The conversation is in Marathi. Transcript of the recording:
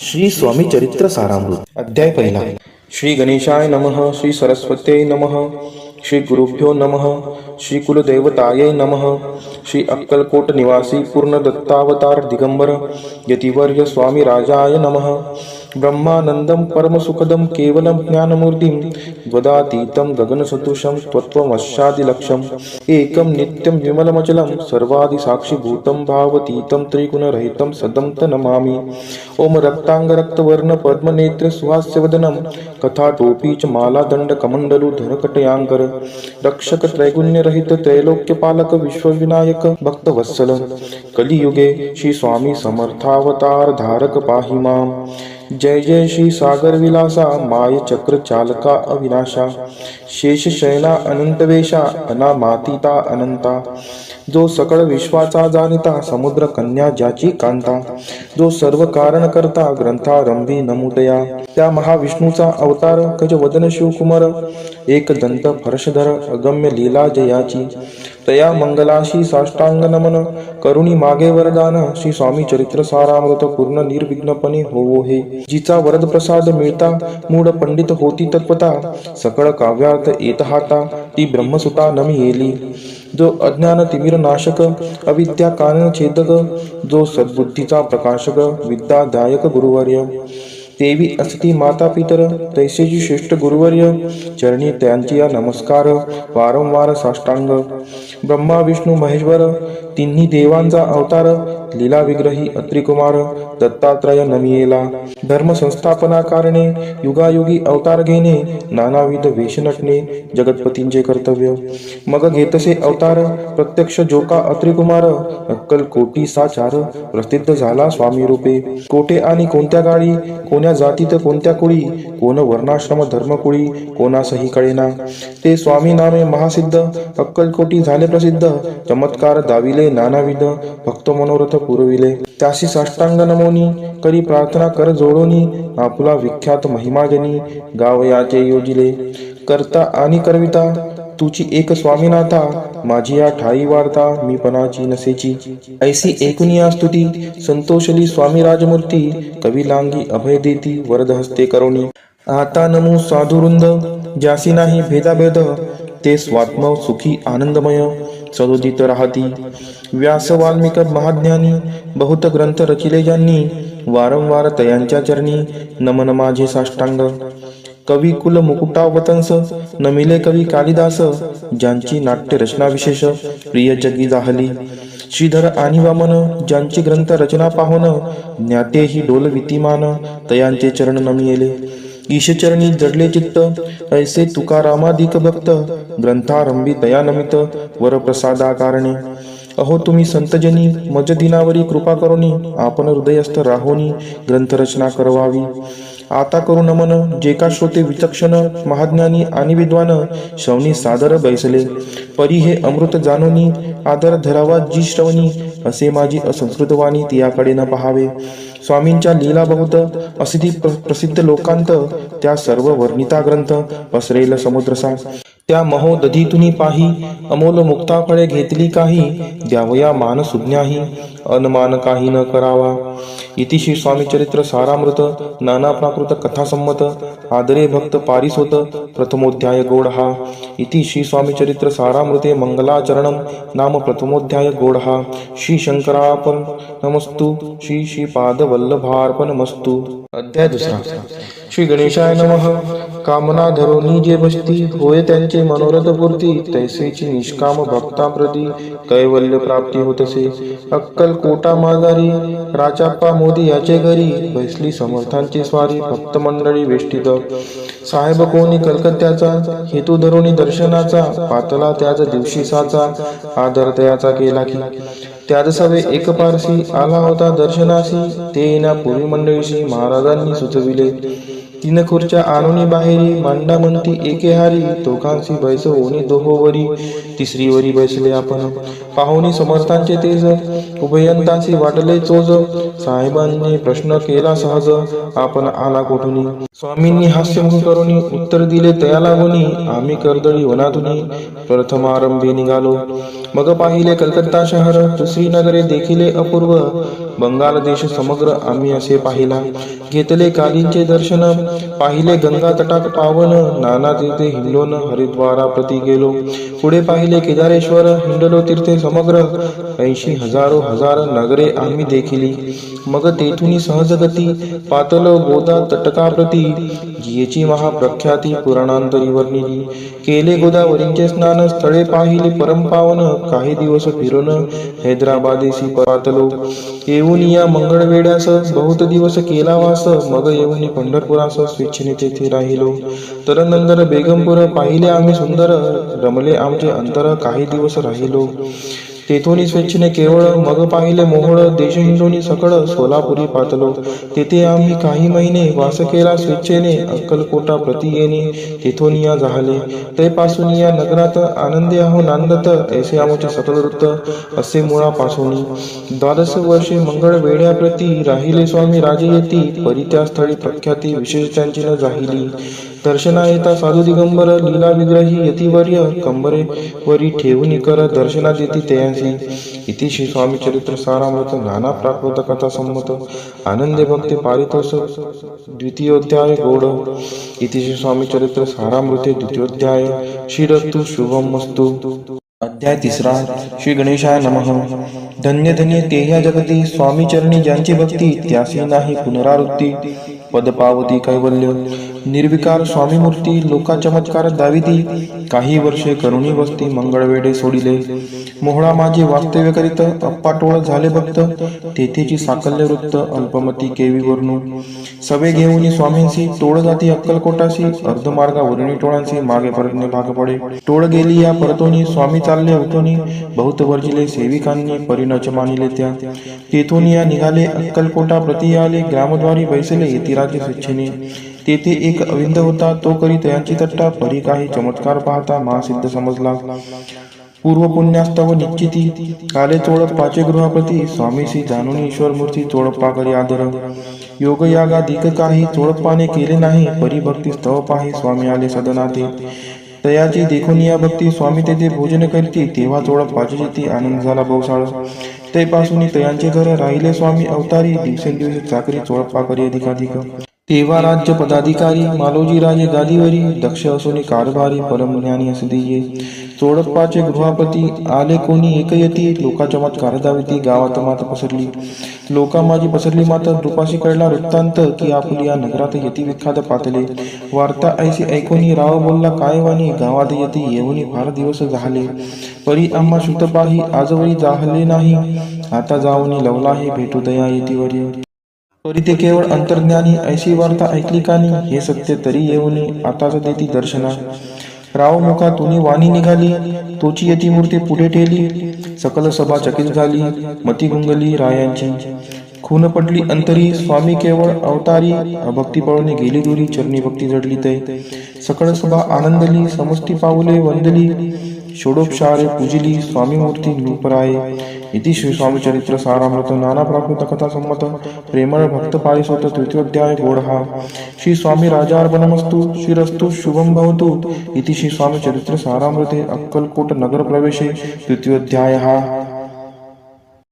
श्री स्वामी चरित्र सारामृत अध्याय पहिला. श्री गणेशाय नमः. श्री सरस्वत्यै नमः. श्री गुरुभ्यो नमः. श्री कुलदेवतायै नमः. श्री अक्कलकोट निवासी पूर्ण दत्तावतार दिगंबर यतिवर्य स्वामी राजाय नमः. ब्रह्मानंदम परमसुखदम केवलम ज्ञानमूर्तिम वदातीतं गगनसदृशं त्वत्वमस्यादिलक्ष्यम् एकं नित्यं विमलमचलं सर्वादिसाक्षिभूतं भावतीतं त्रिगुणरहितं सदं तं नमामि. ओम रक्तांगरक्तवर्ण पद्मनेत्र सुहास्यवदनं कथाटोपी च मालादण्डकमण्डलुधरकटयाङ्कर रक्षक त्रैगुण्यरहित त्रैलोक्यपालक विश्वविनायक भक्तवत्सल कलियुगे श्री स्वामी समर्थावतार धारक पाहि माम. जय जय श्री सागर विलासा माय चक्र चालका अविनाशा शेष शयना अनंतवेशा अनामातीता अनंता जो सकळ विश्वाचा जाणिता समुद्र कन्या ज्याची कांता जो सर्व कारण करता ग्रंथारंभी नमुदया त्या महाविष्णूचा अवतार गजवदन शिवकुमार एक दंत फरशधर अगम्य लीला जयाची तया मंगलाशी साष्टांग नमन करुणी मागे वरदान श्री स्वामी चरित्र सारामृत पूर्ण निर्विघ्नपणे होवो हे. जिचा वरद प्रसाद मिळता मूढ पंडित होती तत्वता सकळ काव्यार्थ येत हाता ती ब्रह्मसुता नमी येली. जो अज्ञान तिमिर नाशक अविद्या कानन छेदक जो सद्बुद्धीचा प्रकाशक विद्यादायक गुरुवर्य देवी असती माता पितर तैसेची श्रेष्ठ गुरुवर्य चरणी त्यांची या नमस्कार वारंवार साष्टांग. ब्रह्मा विष्णू महेश्वर तिन्ही देवांचा अवतार लीला विग्रही अत्रिकुमार दत्तात्रय नमियेला. धर्म संस्थापना कारणे युगायुगी अवतार घेणे नानाविध वेश नटणे जगतपतींचे कर्तव्य. मग घेतसे अवतार प्रत्यक्ष जोका अत्रिकुमार अक्कल कोटी साचार प्रसिद्ध झाला स्वामी रूपे. कोठे आणि कोणत्या गाडी कोण्या जातीत कोणत्या कुळी कोण वर्णाश्रम धर्मकुळी कोणासही कळेना ते स्वामी नामे महासिद्ध अक्कलकोटी झाले प्रसिद्ध चमत्कार दाविले नानाविध भक्त मनोरथ पुरविले. त्याशी साष्टांग नमोनी करी प्रार्थना कर जोडोनी आपला विख्यात महिमाजनी गावयाचे योजिले. करता आणि करविता तुची एक स्वामीनाथा माझी या ठाई वार्ता मी पणाची नसेची. ऐसी एकूनिया स्तुती संतोषली स्वामी राजमूर्ती कवी लांगी अभय देती वरद हस्ते करुणी. आता नमो साधुवृंद ज्यासी नाही भेदाभेद ते स्वात्म सुखी आनंदमय सदोदित राहती. व्यास वाल्मिक महाज्ञानी बहुत ग्रंथ रचिले ज्यांनी वारंवार तयांच्या चरणी नमन माझे साष्टांग. कवी कुल मुकुटावतंस नमिले कवी कालिदास ज्यांची नाट्य रचना विशेष प्रिय जगी जाहली. श्रीधर आणि वामन ज्यांची ग्रंथ रचना पाहोन ज्ञातेही डोल वितिमान तयांचे चरण नमियेले. ईशचरणी जडले चित्त ऐसे तुकारामादिक भक्त ग्रंथारंभी दयानमित वरप्रसादा कारणे. अहो तुम्ही संतजनी मज दिनावरी कृपा करुनी आपण हृदयस्थ राहोनी ग्रंथरचना करवावी. आता करू नमन जे का श्रोते विचक्षण महाज्ञानी आणि विद्वान श्रवणी सादर बैसले. परी हे अमृत जानोनी आदर धरावा जी श्रवणी असे माझी असंस्कृतवाणी तियाकडे न पहावे. स्वामींच्या लीला बहुत असिधी प्रसिद्ध लोकांत त्या सर्व वर्णिता ग्रंथ पसरेल समुद्रसा. त्या महोदधीतुनी पाही अमोल मुक्ता फळे घेतली काही द्यावया मान सुज्ञाही अनमान काही न करावा. इति श्री स्वामी चरित्र सारामृत नाना प्राकृत कथा संमत आदरे भक्त पारिसोत प्रथमोध्याय गोडहा. इति श्री स्वामी चरित्र सारामृते मंगलाचरणम नाम प्रथमोध्याय गोडहा. श्री शंकरार्पण नमस्तु श्री श्रीपाद वल्लभार्पणमस्तु. अध्याय दुसरा. श्री गणेशाय नमः. कामना धरोनी जे बसती होय त्यांचे मनोरथ पूर्ती तैसेची निष्काम भक्ताप्रती कैवल्य प्राप्ती होतसे. अक्कल कोटा माघारी राचाप्पा मोदी याचे घरी बैसली समर्थांची स्वारी भक्त मंडळी वेष्टित. साहेब कोणी कलकत्त्याचा हेतू धरोनी दर्शनाचा पातला त्याच दिवशी साचा आदर तयाचा केला की. त्याच सवे एक पारसी आला होता दर्शनासी ते येण्यापूर्वी मंडळीशी महाराजांनी सुचविले. तीन खुर्च्या आणूनी बाहेरी मांडा म्हणती एके हारी दोघांशी बैस ओनी दोहोवरी तिसरीवरी बैसले आपण. पाहुणी समर्थांचे तेज उभयंतांशी वाटले चोज साहेबांनी प्रश्न केला सहज आपण आला कोठुनी. स्वामींनी हास्यमुख करुनी उत्तर दिले तया लागुनी आम्ही कर्दळी वनातुनी प्रथमारंभी निघालो. मग पाहिले कलकत्ता शहर दुसरी नगरे देखिले अपूर्व बंगाल देश समग्र आम्ही असे पाहिला. घेतले कालींचे दर्शन, पाहिले गंगा तटाक पावन, नाना तीर्थे हिंडोन हरिद्वारा प्रति गेलो. पुढे पाहिले केदारेश्वर, हिंडलो तीर्थे समग्र, 80 हजारो हजार नगरे आम्ही देखिली. मग तेथुनी सहजगती पातल गोदा तटकाप्रती, जियेची महाप्रख्याती पुराणांतरी वर्णिली. केले गोदावरींचे स्नान, स्थळे पाहिले परमपावन, काही दिवस फिरून हैदराबादेसी पातलो. येऊन या मंगळवेड्यास बहुत दिवस केला वास, मग येऊन पंढरपुरास स्वेच्छेने तेथे राहिलो. तरनंतर बेगमपूर पाहिले आम्ही सुंदर, रमले आमचे अंतर, काही दिवस राहिलो. तेथोनी स्वेच्छेने केवळ, मग पाहिले मोहोळ, देश हिंडोनी सकळ, सोलापुरी पातलो. तेथे आम्ही काही महिने वास केला स्वेच्छेने, अक्कलकोटा प्रति येणे तेथून या झाले. तैपासून या नगरात आनंदे आहो नांदत, ऐसे आमचे सकल वृत्त असे मुळापासून. 12 वर्षे मंगळ वेड्याप्रती, राहिले स्वामी राजे येती, परी त्या स्थळी प्रख्याती विशेष त्यांची न जाहिली. दर्शना येता साधू दिगंबर, लीला विग्रही यतिवर्य, कंबरे वरी ठेवून कर दर्शना देती तयांसी. इति श्री स्वामी चरित्र सारामृत नाना प्राकृत कथा संमत आनंदे भक्ती पारितोष द्वितीयोध्याय गौड. इति श्री स्वामी चरित्र सारामृते द्वितीयोध्याय. श्रीरस्तु शुभमस्तु. अध्याय 3. श्री गणेशाय नमः. धन्य धन्य ते ह्या जगती, स्वामी चरणी ज्यांची भक्ती, त्यासी नाही पुनरावृत्ती. पद पावती कैवल्य. निर्विकार स्वामी मूर्ती, लोका चमत्कार दाविती. काही वर्षे करुणी वस्ती, मंगळवेडे सोडिले. मोहळा माझे वास्तव्य करीत, अप्पाटोळ झाले भक्त. तेथेची साकल्य वृत्त, अल्पमती केवी वर्णू. सवे घेऊन स्वामींसी, टोळ जाती अक्कलकोटासी. अर्धमार्गावरुणी टोळांसी, मागे परतणे भाग पडे. टोळ गेली या परतोनी, स्वामी चालले उठोनी. बहुत वर्जिले सेविकांनी, परिणच मानिले त्या. तेथून या निघाले अक्कलकोटा प्रति आले. ग्रामद्वारी बैसले यतिराजे स्वेच्छेने. तेथे एक अविंद होता, तो करी तयांची तट्टा. परी काही चमत्कार पाहता महासिद्ध समजला. पूर्व पुण्यास्तव निश्चिती, काले चोळप पाचे गृहाप्रती. स्वामीसी जाणून ईश्वर मूर्ती, चोळप्पा करी आदर. योग यागाधिक काही चोळप्पाने केले नाही. परी भक्ती स्तव पाही, स्वामी आले सदनाते. तयाची देखून या भक्ती, स्वामी तेथे भोजन करती. तेव्हा चोळप्पाची जिती, आनंद झाला बहुसाळ. तैपासून तयांचे घर, राहिले स्वामी अवतारी. दिवसेंदिवस चाकरी चोळप्पा करी अधिकाधिक. तेव्हा राज्य पदाधिकारी, मालोजी राजे गादीवरी. दक्ष असोनी कारभारी, परमज्ञानी असदिये. चोळप्पाचे गृहापती, आले कोणी एकयती. लोका चमत्कार दाविती, गावात मात पसरली. लोका माझी पसरली मात, नृपाशी कळला वृत्तांत, की आपुली या नगरात यती विख्यात पातले. वार्ता ऐशी ऐकोनी, राव बोलला काय वाणी. गावात यती येऊनी फार दिवस झाले. परी आम्हा श्रुत पाही, आजवरी जाहले नाही. आता जाऊनी लवला हे भेटू दया येतीवरी. परी ते केवळ अंतर्ज्ञानी, ऐशी वार्ता ऐकली कानी. हे सत्य तरी येऊनी, आताच देती दर्शना. राव मुखातून वाणी निघाली, तोची यती मूर्ती पुढे ठेली. सकल सभा चकित झाली, मती गुंगली रायांची. खून पडली अंतरी, स्वामी केवळ अवतारी. अभक्ती पळून गेली दुरी, चरणी भक्ती जडली तै. सकळ सभा आनंदली, समष्टी पाऊले वंदली. षोडोपचारे पूजिली, स्वामी मूर्ती नृपराये. इति श्री स्वामी चरित्र सारामृत नाना प्राकृत कथा संमत प्रेमळ भक्त पारिसोत तृतीयोध्याय गौडहा. श्री स्वामी राजार्पणमस्तु. श्रीरस्तु शुभम भवतु. इति श्री स्वामी चरित्र सारामृते अक्कलकोट नगर प्रवेशे द्वितीयोध्यायः.